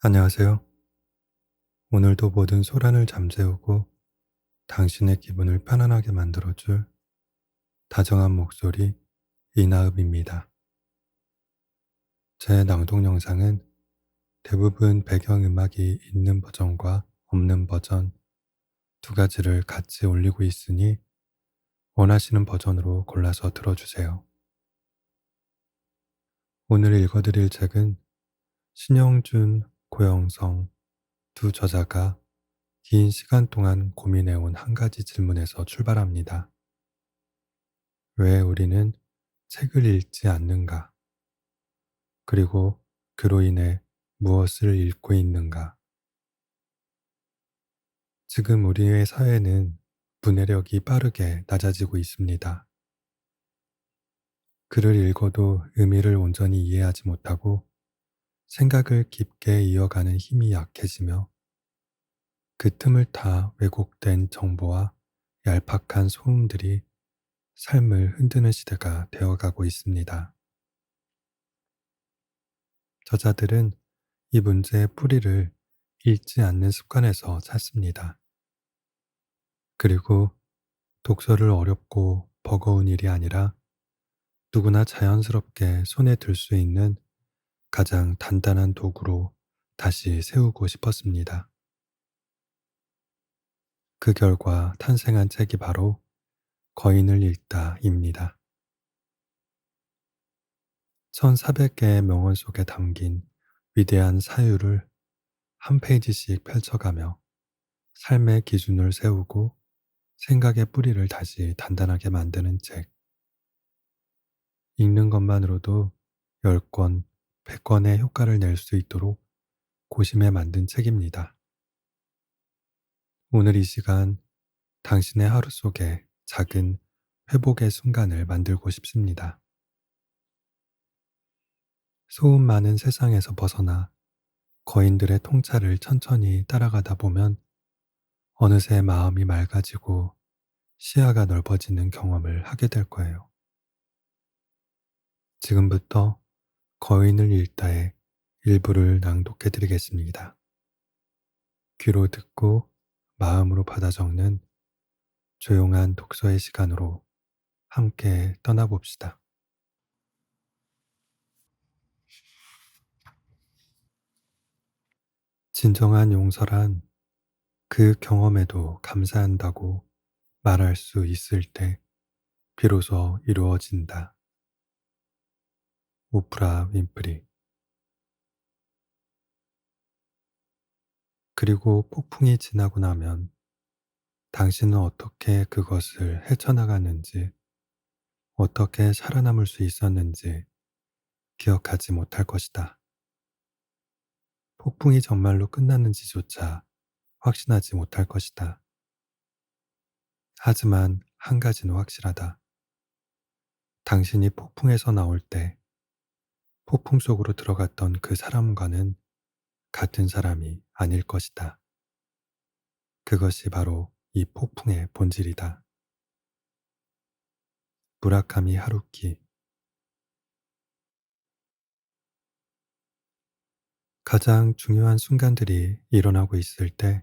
안녕하세요. 오늘도 모든 소란을 잠재우고 당신의 기분을 편안하게 만들어줄 다정한 목소리 이나읍입니다. 제 낭독 영상은 대부분 배경음악이 있는 버전과 없는 버전 두 가지를 같이 올리고 있으니 원하시는 버전으로 골라서 들어주세요. 오늘 읽어드릴 책은 신영준, 고영성 두 저자가 긴 시간 동안 고민해온 한 가지 질문에서 출발합니다. 왜 우리는 책을 읽지 않는가? 그리고 그로 인해 무엇을 읽고 있는가? 지금 우리의 사회는 분해력이 빠르게 낮아지고 있습니다. 글을 읽어도 의미를 온전히 이해하지 못하고 생각을 깊게 이어가는 힘이 약해지며 그 틈을 타 왜곡된 정보와 얄팍한 소음들이 삶을 흔드는 시대가 되어가고 있습니다. 저자들은 이 문제의 뿌리를 읽지 않는 습관에서 찾습니다. 그리고 독서를 어렵고 버거운 일이 아니라 누구나 자연스럽게 손에 들 수 있는 가장 단단한 도구로 다시 세우고 싶었습니다. 그 결과 탄생한 책이 바로 거인을 읽다입니다. 1400개의 명언 속에 담긴 위대한 사유를 한 페이지씩 펼쳐가며 삶의 기준을 세우고 생각의 뿌리를 다시 단단하게 만드는 책. 읽는 것만으로도 10권, 100권의 효과를 낼 수 있도록 고심해 만든 책입니다. 오늘 이 시간 당신의 하루 속에 작은 회복의 순간을 만들고 싶습니다. 소음 많은 세상에서 벗어나 거인들의 통찰을 천천히 따라가다 보면 어느새 마음이 맑아지고 시야가 넓어지는 경험을 하게 될 거예요. 지금부터 거인을 읽다의 일부를 낭독해 드리겠습니다. 귀로 듣고 마음으로 받아 적는 조용한 독서의 시간으로 함께 떠나봅시다. 진정한 용서란 그 경험에도 감사한다고 말할 수 있을 때 비로소 이루어진다. 오프라 윈프리. 그리고 폭풍이 지나고 나면 당신은 어떻게 그것을 헤쳐나갔는지, 어떻게 살아남을 수 있었는지 기억하지 못할 것이다. 폭풍이 정말로 끝났는지조차 확신하지 못할 것이다. 하지만 한 가지는 확실하다. 당신이 폭풍에서 나올 때 폭풍 속으로 들어갔던 그 사람과는 같은 사람이 아닐 것이다. 그것이 바로 이 폭풍의 본질이다. 무라카미 하루키. 가장 중요한 순간들이 일어나고 있을 때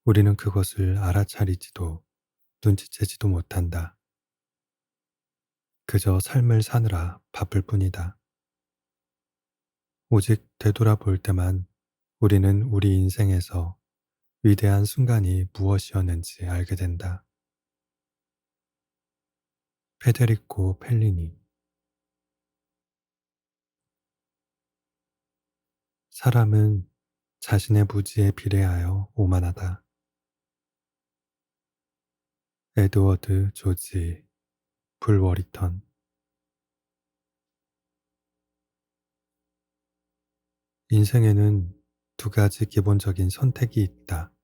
우리는 그것을 알아차리지도 눈치채지도 못한다. 그저 삶을 사느라 바쁠 뿐이다. 오직 되돌아볼 때만 우리는 우리 인생에서 위대한 순간이 무엇이었는지 알게 된다. 페데리코 펠리니. 사람은 자신의 무지에 비례하여 오만하다. 에드워드 조지 불워리턴. 인생에는 두 가지 기본적인 선택이 있다.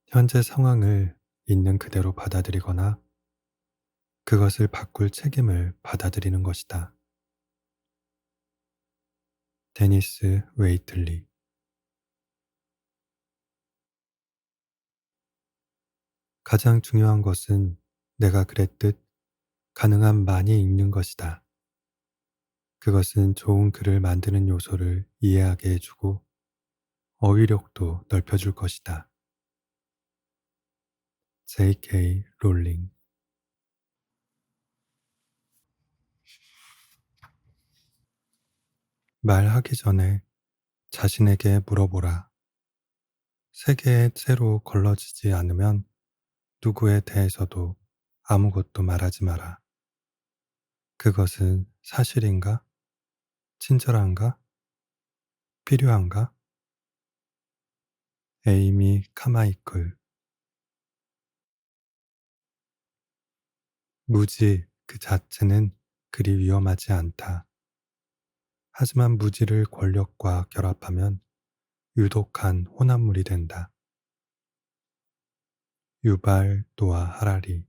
현재 상황을 있는 그대로 받아들이거나 그것을 바꿀 책임을 받아들이는 것이다. 데니스 웨이틀리. 가장 중요한 것은 내가 그랬듯 가능한 많이 읽는 것이다. 그것은 좋은 글을 만드는 요소를 이해하게 해주고 어휘력도 넓혀줄 것이다. J.K. 롤링. 말하기 전에 자신에게 물어보라. 세계에 채로 걸러지지 않으면 누구에 대해서도 아무것도 말하지 마라. 그것은 사실인가? 친절한가? 필요한가? 에이미 카마이클. 무지 그 자체는 그리 위험하지 않다. 하지만 무지를 권력과 결합하면 유독한 혼합물이 된다. 유발 노아 하라리.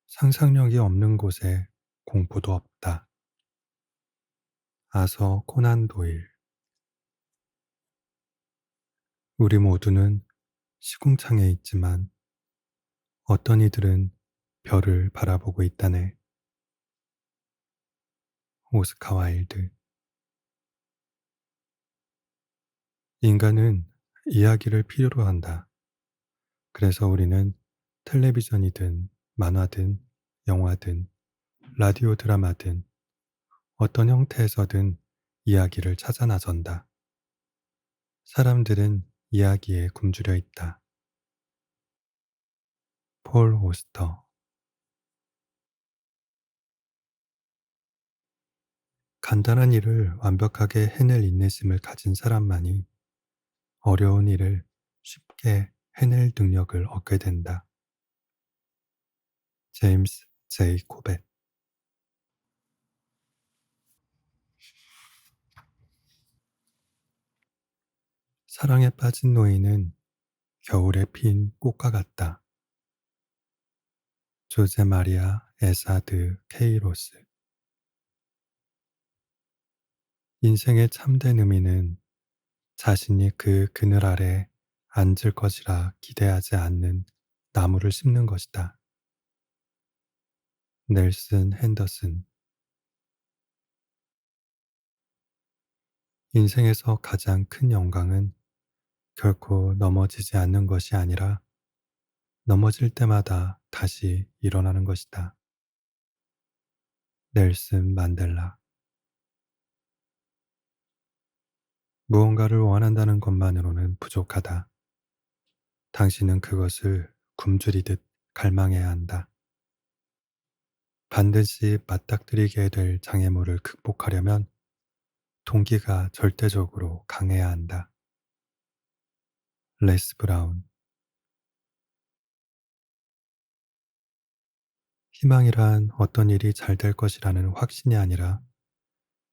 상상력이 없는 곳에 공포도 없다. 아서 코난 도일. 우리 모두는 시궁창에 있지만 어떤 이들은 별을 바라보고 있다네. 오스카 와일드. 인간은 이야기를 필요로 한다. 그래서 우리는 텔레비전이든 만화든 영화든 라디오 드라마든 어떤 형태에서든 이야기를 찾아 나선다. 사람들은 이야기에 굶주려 있다. 폴 오스터. 간단한 일을 완벽하게 해낼 인내심을 가진 사람만이 어려운 일을 쉽게 해낼 능력을 얻게 된다. 제임스 제이 코벳. 사랑에 빠진 노인은 겨울에 핀 꽃과 같다. 조제 마리아 에사드 케이로스. 인생의 참된 의미는 자신이 그 그늘 아래 앉을 것이라 기대하지 않는 나무를 심는 것이다. 넬슨 핸더슨. 인생에서 가장 큰 영광은 결코 넘어지지 않는 것이 아니라 넘어질 때마다 다시 일어나는 것이다. 넬슨 만델라. 무언가를 원한다는 것만으로는 부족하다. 당신은 그것을 굶주리듯 갈망해야 한다. 반드시 맞닥뜨리게 될 장애물을 극복하려면 동기가 절대적으로 강해야 한다. 레스 브라운. 희망이란 어떤 일이 잘 될 것이라는 확신이 아니라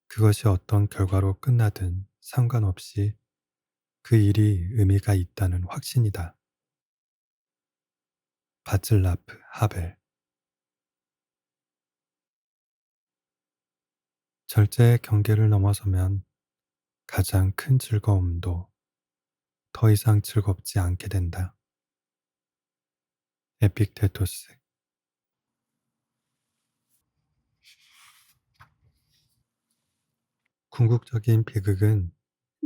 그것이 어떤 결과로 끝나든 상관없이 그 일이 의미가 있다는 확신이다. 바즐라프 하벨. 절제의 경계를 넘어서면 가장 큰 즐거움도 더 이상 즐겁지 않게 된다. 에픽테토스. 궁극적인 비극은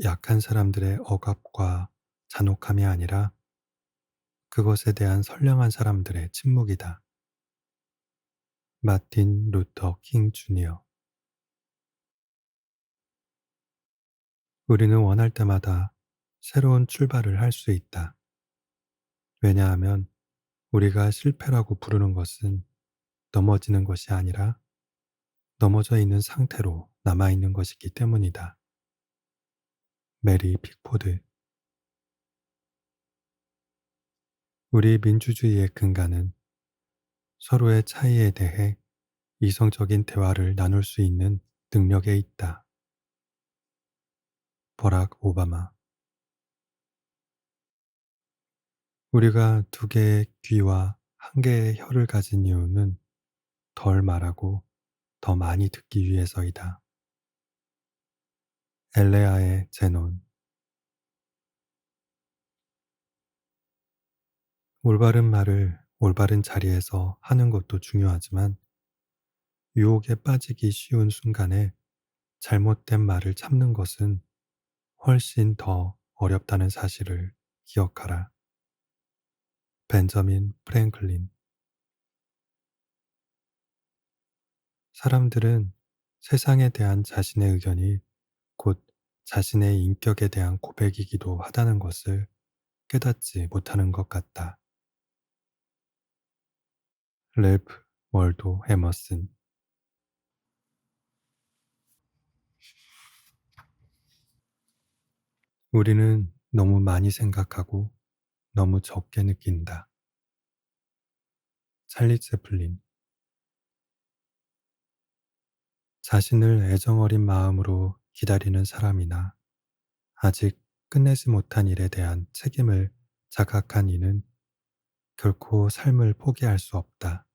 약한 사람들의 억압과 잔혹함이 아니라 그것에 대한 선량한 사람들의 침묵이다. 마틴 루터 킹 주니어. 우리는 원할 때마다 새로운 출발을 할 수 있다. 왜냐하면 우리가 실패라고 부르는 것은 넘어지는 것이 아니라 넘어져 있는 상태로 남아있는 것이기 때문이다. 메리 픽포드. 우리 민주주의의 근간은 서로의 차이에 대해 이성적인 대화를 나눌 수 있는 능력에 있다. 버락 오바마. 우리가 두 개의 귀와 한 개의 혀를 가진 이유는 덜 말하고 더 많이 듣기 위해서이다. 엘레아의 제논. 올바른 말을 올바른 자리에서 하는 것도 중요하지만 유혹에 빠지기 쉬운 순간에 잘못된 말을 참는 것은 훨씬 더 어렵다는 사실을 기억하라. 벤저민 프랭클린. 사람들은 세상에 대한 자신의 의견이 곧 자신의 인격에 대한 고백이기도 하다는 것을 깨닫지 못하는 것 같다. 랩프 월도 해머슨. 우리는 너무 많이 생각하고 너무 적게 느낀다. 찰리 채플린. 자신을 애정어린 마음으로 기다리는 사람이나 아직 끝내지 못한 일에 대한 책임을 자각한 이는 결코 삶을 포기할 수 없다.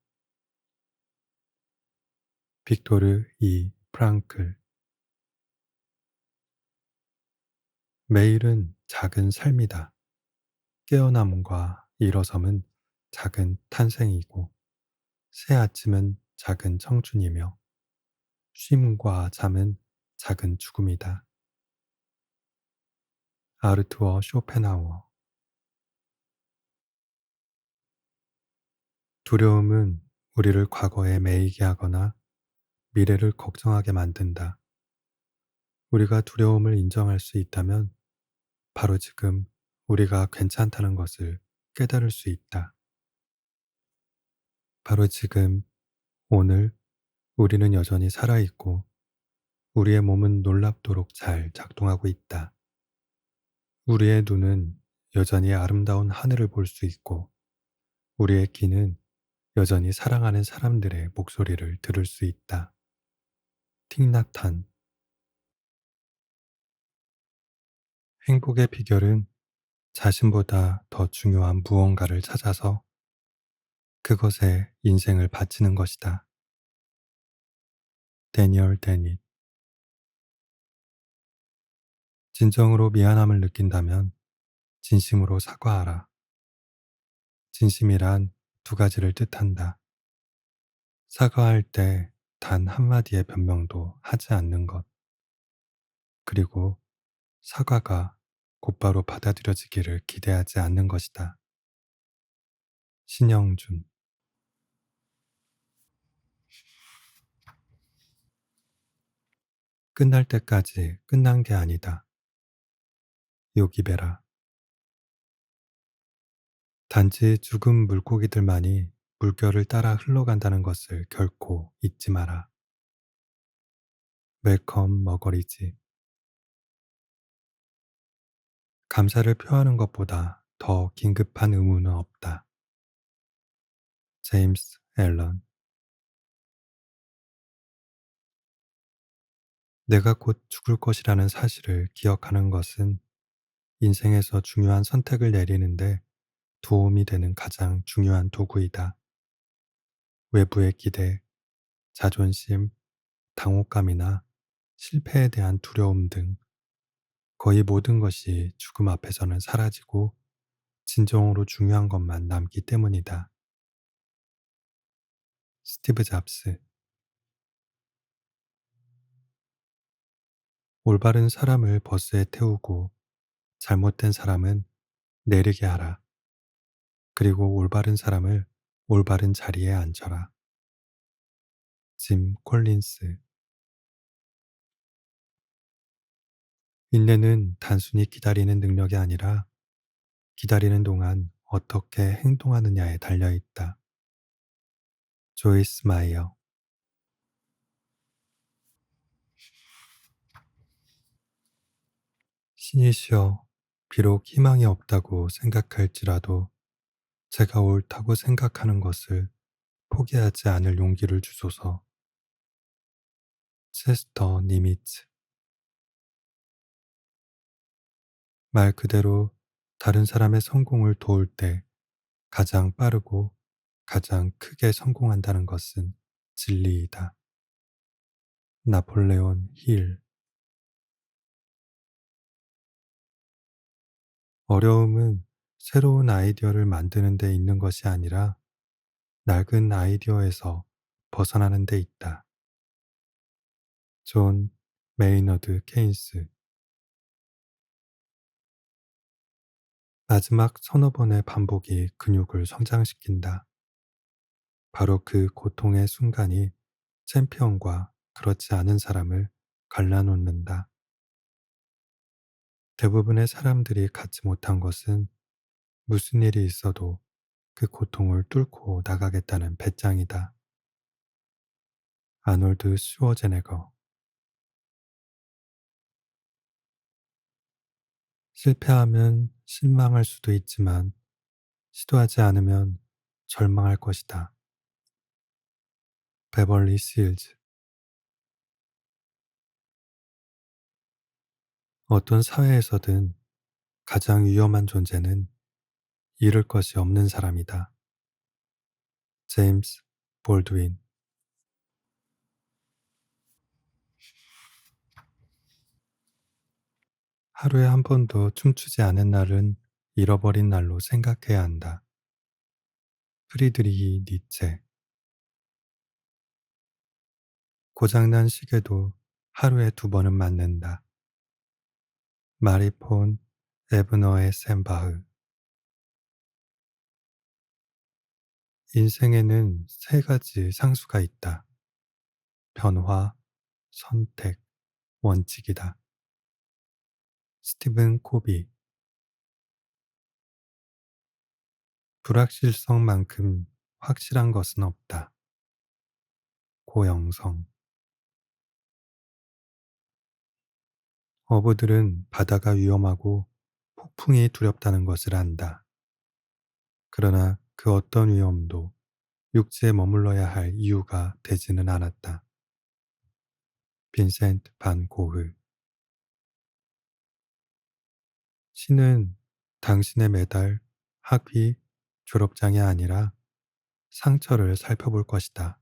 빅토르 이 프랑클. 매일은 작은 삶이다. 깨어남과 일어섬은 작은 탄생이고 새 아침은 작은 청춘이며 쉼과 잠은 작은 죽음이다. 아르투어 쇼펜하우어. 두려움은 우리를 과거에 매이게 하거나 미래를 걱정하게 만든다. 우리가 두려움을 인정할 수 있다면 바로 지금 우리가 괜찮다는 것을 깨달을 수 있다. 바로 지금, 오늘 우리는 여전히 살아있고 우리의 몸은 놀랍도록 잘 작동하고 있다. 우리의 눈은 여전히 아름다운 하늘을 볼 수 있고 우리의 귀는 여전히 사랑하는 사람들의 목소리를 들을 수 있다. 틱나탄. 행복의 비결은 자신보다 더 중요한 무언가를 찾아서 그것에 인생을 바치는 것이다. 데니얼 데닛. 진정으로 미안함을 느낀다면 진심으로 사과하라. 진심이란 두 가지를 뜻한다. 사과할 때 단 한마디의 변명도 하지 않는 것. 그리고 사과가 곧바로 받아들여지기를 기대하지 않는 것이다. 신영준. 끝날 때까지 끝난 게 아니다. 요기베라. 단지 죽은 물고기들만이 물결을 따라 흘러간다는 것을 결코 잊지 마라. 웰컴 머거리지. 감사를 표하는 것보다 더 긴급한 의무는 없다. 제임스 앨런. 내가 곧 죽을 것이라는 사실을 기억하는 것은 인생에서 중요한 선택을 내리는데 도움이 되는 가장 중요한 도구이다. 외부의 기대, 자존심, 당혹감이나 실패에 대한 두려움 등 거의 모든 것이 죽음 앞에서는 사라지고 진정으로 중요한 것만 남기 때문이다. 스티브 잡스. 올바른 사람을 버스에 태우고 잘못된 사람은 내리게 하라. 그리고 올바른 사람을 올바른 자리에 앉혀라. 짐 콜린스. 인내는 단순히 기다리는 능력이 아니라 기다리는 동안 어떻게 행동하느냐에 달려 있다. 조이스 마이어. 신이시여, 비록 희망이 없다고 생각할지라도 제가 옳다고 생각하는 것을 포기하지 않을 용기를 주소서. 체스터 니미츠. 말 그대로 다른 사람의 성공을 도울 때 가장 빠르고 가장 크게 성공한다는 것은 진리이다. 나폴레온 힐. 어려움은 새로운 아이디어를 만드는 데 있는 것이 아니라 낡은 아이디어에서 벗어나는 데 있다. 존 메이너드 케인스. 마지막 서너 번의 반복이 근육을 성장시킨다. 바로 그 고통의 순간이 챔피언과 그렇지 않은 사람을 갈라놓는다. 대부분의 사람들이 갖지 못한 것은 무슨 일이 있어도 그 고통을 뚫고 나가겠다는 배짱이다. 아놀드 슈워제네거. 실패하면 실망할 수도 있지만 시도하지 않으면 절망할 것이다. 베벌리 실즈. 어떤 사회에서든 가장 위험한 존재는 잃을 것이 없는 사람이다. 제임스 볼드윈. 하루에 한 번도 춤추지 않은 날은 잃어버린 날로 생각해야 한다. 프리드리히 니체. 고장난 시계도 하루에 두 번은 맞는다. 마리폰 에브너의 셈바흐. 인생에는 세 가지 상수가 있다. 변화, 선택, 원칙이다. 스티븐 코비. 불확실성만큼 확실한 것은 없다. 고영성. 어부들은 바다가 위험하고 폭풍이 두렵다는 것을 안다. 그러나 그 어떤 위험도 육지에 머물러야 할 이유가 되지는 않았다. 빈센트 반 고흐. 신은 당신의 메달, 학위, 졸업장이 아니라 상처를 살펴볼 것이다.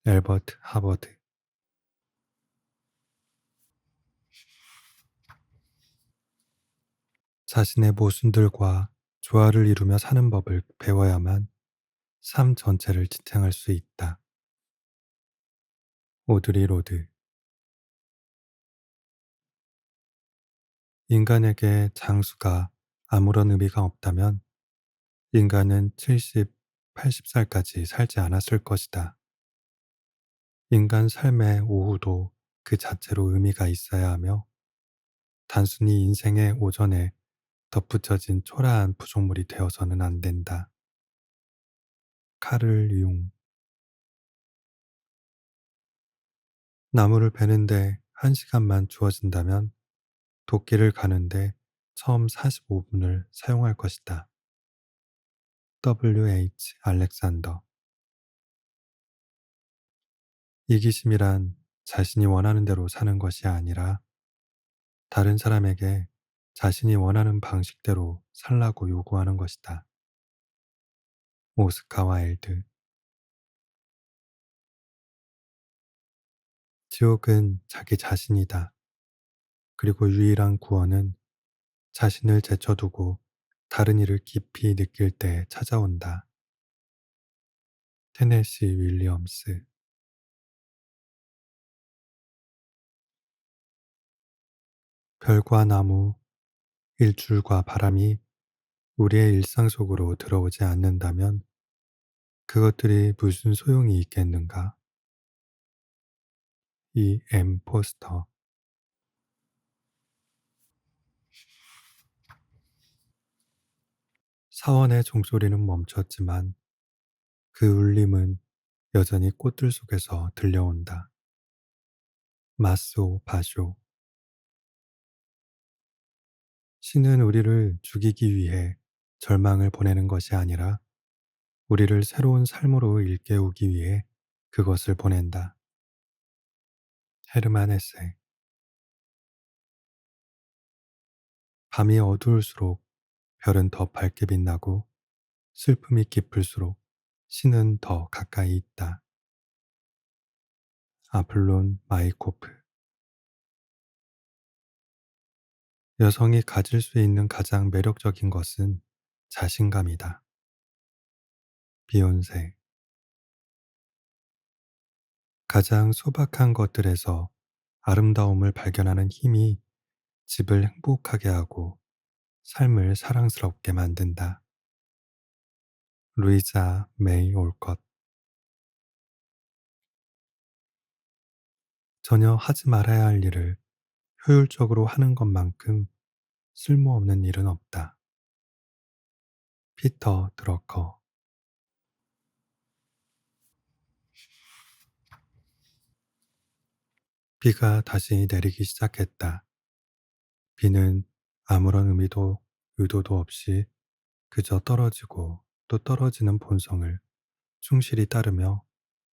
엘버트 하버드. 자신의 모순들과 조화를 이루며 사는 법을 배워야만 삶 전체를 지탱할 수 있다. 오드리 로드. 인간에게 장수가 아무런 의미가 없다면 인간은 70, 80살까지 살지 않았을 것이다. 인간 삶의 오후도 그 자체로 의미가 있어야 하며 단순히 인생의 오전에 덧붙여진 초라한 부속물이 되어서는 안 된다. 카를 융. 나무를 베는데 1시간만 주어진다면 도끼를 가는데 처음 45분을 사용할 것이다. W.H. 알렉산더. 이기심이란 자신이 원하는 대로 사는 것이 아니라 다른 사람에게 자신이 원하는 방식대로 살라고 요구하는 것이다. 오스카 와일드. 지옥은 자기 자신이다. 그리고 유일한 구원은 자신을 제쳐두고 다른 일을 깊이 느낄 때 찾아온다. 테네시 윌리엄스. 별과 나무, 일출과 바람이 우리의 일상 속으로 들어오지 않는다면 그것들이 무슨 소용이 있겠는가? 이 엠 포스터. 사원의 종소리는 멈췄지만 그 울림은 여전히 꽃들 속에서 들려온다. 마스오 바쇼. 신은 우리를 죽이기 위해 절망을 보내는 것이 아니라 우리를 새로운 삶으로 일깨우기 위해 그것을 보낸다. 헤르만 헤세. 밤이 어두울수록 별은 더 밝게 빛나고 슬픔이 깊을수록 신은 더 가까이 있다. 아플론 마이코프. 여성이 가질 수 있는 가장 매력적인 것은 자신감이다. 비욘세. 가장 소박한 것들에서 아름다움을 발견하는 힘이 집을 행복하게 하고 삶을 사랑스럽게 만든다. 루이자 메이 올컷. 전혀 하지 말아야 할 일을 효율적으로 하는 것만큼 쓸모없는 일은 없다. 피터 드러커. 비가 다시 내리기 시작했다. 비는 아무런 의도도 없이 그저 떨어지고 또 떨어지는 본성을 충실히 따르며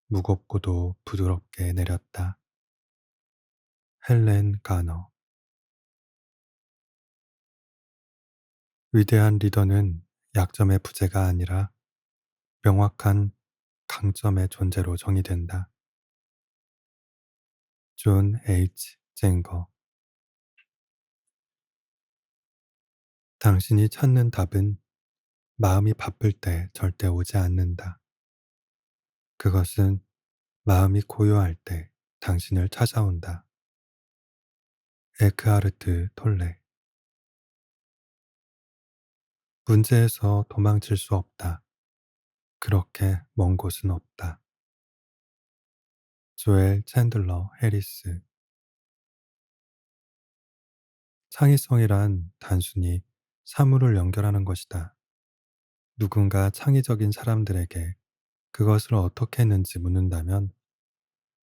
무겁고도 부드럽게 내렸다. 헬렌 가너. 위대한 리더는 약점의 부재가 아니라 명확한 강점의 존재로 정의된다. 존 H. 젠거. 당신이 찾는 답은 마음이 바쁠 때 절대 오지 않는다. 그것은 마음이 고요할 때 당신을 찾아온다. 에크하르트 톨레. 문제에서 도망칠 수 없다. 그렇게 먼 곳은 없다. 조엘 챈들러 해리스. 창의성이란 단순히 사물을 연결하는 것이다. 누군가 창의적인 사람들에게 그것을 어떻게 했는지 묻는다면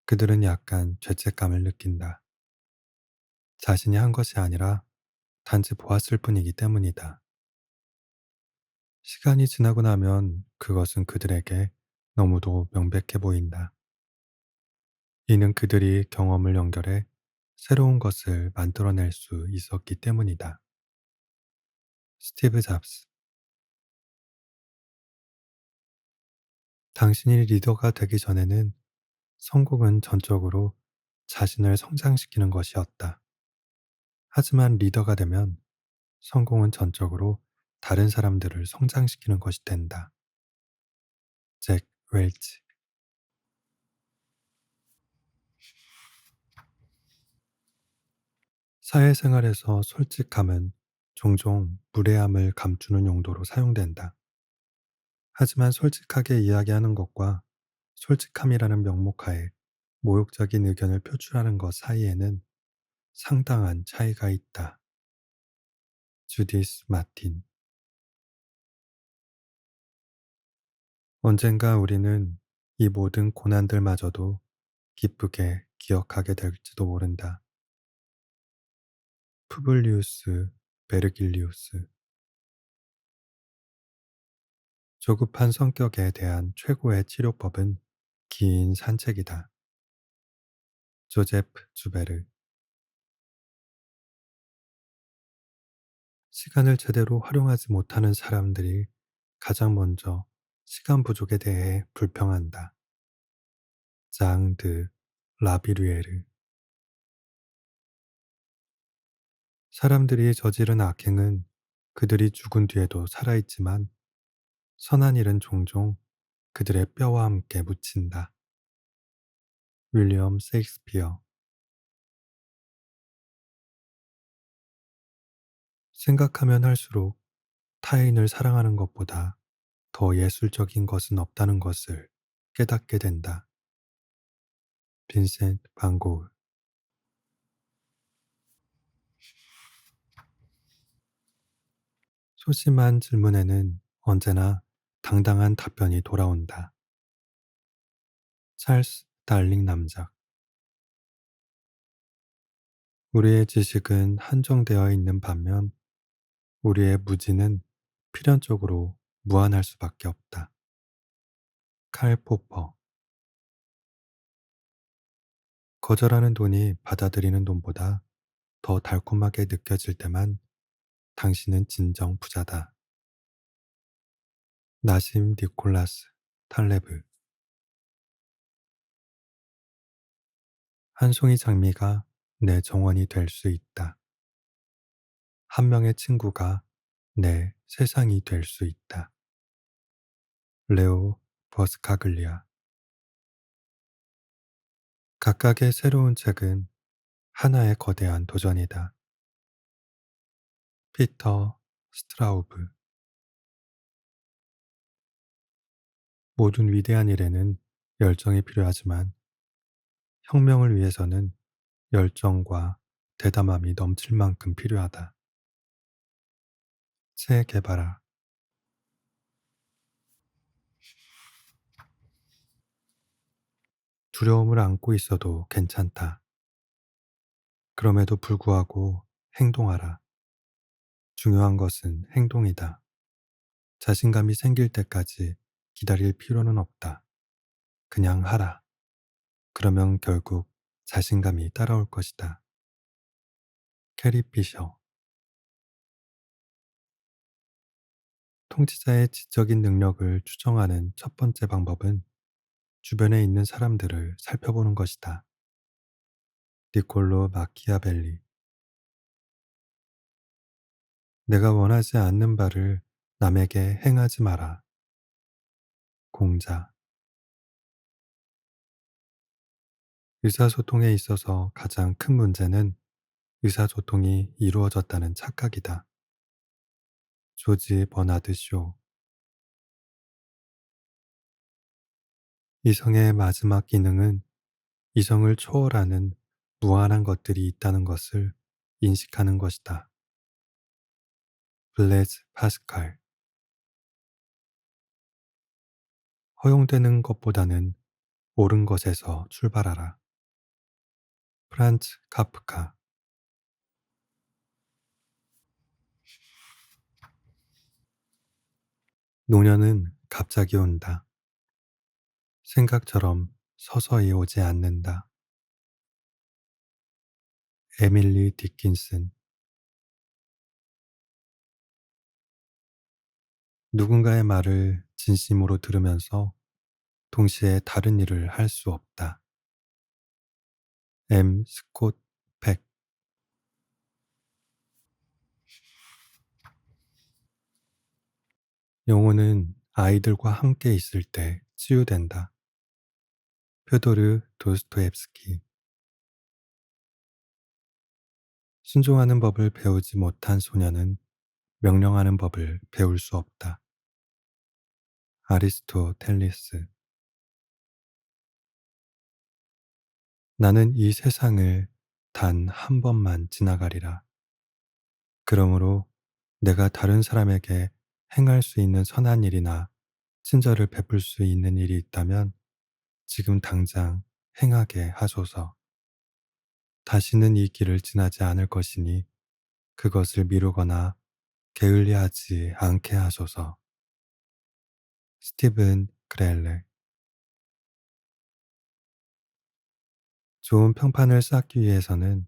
그들은 약간 죄책감을 느낀다. 자신이 한 것이 아니라 단지 보았을 뿐이기 때문이다. 시간이 지나고 나면 그것은 그들에게 너무도 명백해 보인다. 이는 그들이 경험을 연결해 새로운 것을 만들어낼 수 있었기 때문이다. 스티브 잡스. 당신이 리더가 되기 전에는 성공은 전적으로 자신을 성장시키는 것이었다. 하지만 리더가 되면 성공은 전적으로 다른 사람들을 성장시키는 것이 된다. 잭 웰치. 사회생활에서 솔직함은 종종 무례함을 감추는 용도로 사용된다. 하지만 솔직하게 이야기하는 것과 솔직함이라는 명목하에 모욕적인 의견을 표출하는 것 사이에는 상당한 차이가 있다. 주디스 마틴. 언젠가 우리는 이 모든 고난들마저도 기쁘게 기억하게 될지도 모른다. 푸블리우스 베르길리우스. 조급한 성격에 대한 최고의 치료법은 긴 산책이다. 조제프 주베르. 시간을 제대로 활용하지 못하는 사람들이 가장 먼저 시간 부족에 대해 불평한다. 장드 라비르에르. 사람들이 저지른 악행은 그들이 죽은 뒤에도 살아있지만 선한 일은 종종 그들의 뼈와 함께 묻힌다. 윌리엄 세익스피어. 생각하면 할수록 타인을 사랑하는 것보다 더 예술적인 것은 없다는 것을 깨닫게 된다. 빈센트 반 고흐. 소심한 질문에는 언제나 당당한 답변이 돌아온다. 찰스 달링 남작. 우리의 지식은 한정되어 있는 반면 우리의 무지는 필연적으로 무한할 수밖에 없다. 칼 포퍼. 거절하는 돈이 받아들이는 돈보다 더 달콤하게 느껴질 때만 당신은 진정 부자다. 나심 니콜라스 탈레브. 한 송이 장미가 내 정원이 될 수 있다. 한 명의 친구가 내 세상이 될 수 있다. 레오 버스카글리아. 각각의 새로운 책은 하나의 거대한 도전이다. 피터 스트라우브. 모든 위대한 일에는 열정이 필요하지만 혁명을 위해서는 열정과 대담함이 넘칠 만큼 필요하다. 체 게바라. 두려움을 안고 있어도 괜찮다. 그럼에도 불구하고 행동하라. 중요한 것은 행동이다. 자신감이 생길 때까지 기다릴 필요는 없다. 그냥 하라. 그러면 결국 자신감이 따라올 것이다. 캐리 피셔. 통치자의 지적인 능력을 추정하는 첫 번째 방법은 주변에 있는 사람들을 살펴보는 것이다. 니콜로 마키아벨리. 내가 원하지 않는 바를 남에게 행하지 마라. 공자. 의사소통에 있어서 가장 큰 문제는 의사소통이 이루어졌다는 착각이다. 조지 버나드 쇼. 이성의 마지막 기능은 이성을 초월하는 무한한 것들이 있다는 것을 인식하는 것이다. 블레즈 파스칼. 허용되는 것보다는 옳은 것에서 출발하라. 프란츠 카프카. 노년은 갑자기 온다. 생각처럼 서서히 오지 않는다. 에밀리 디킨슨. 누군가의 말을 진심으로 들으면서 동시에 다른 일을 할 수 없다. M. 스콧 백. 영혼은 아이들과 함께 있을 때 치유된다. 퓨도르 도스토옙스키. 순종하는 법을 배우지 못한 소년은 명령하는 법을 배울 수 없다. 아리스토텔리스. 나는 이 세상을 단 한 번만 지나가리라. 그러므로 내가 다른 사람에게 행할 수 있는 선한 일이나 친절을 베풀 수 있는 일이 있다면 지금 당장 행하게 하소서. 다시는 이 길을 지나지 않을 것이니 그것을 미루거나 게을리하지 않게 하소서. 스티븐 그렐레. 좋은 평판을 쌓기 위해서는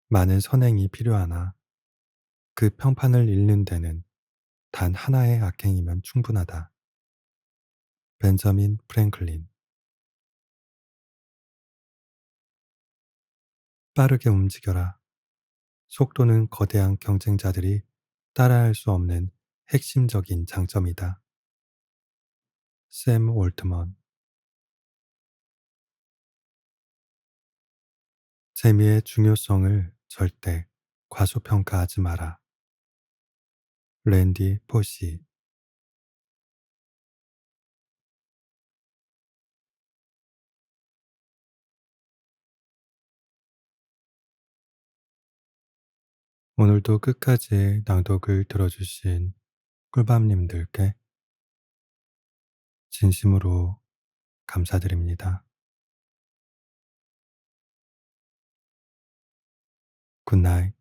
많은 선행이 필요하나 그 평판을 읽는 데는 단 하나의 악행이면 충분하다. 벤저민 프랭클린. 빠르게 움직여라. 속도는 거대한 경쟁자들이 따라할 수 없는 핵심적인 장점이다. 샘 올트먼. 재미의 중요성을 절대 과소평가하지 마라. 랜디 포시. 오늘도 끝까지 낭독을 들어주신 꿀밤님들께 진심으로 감사드립니다. 굿나잇.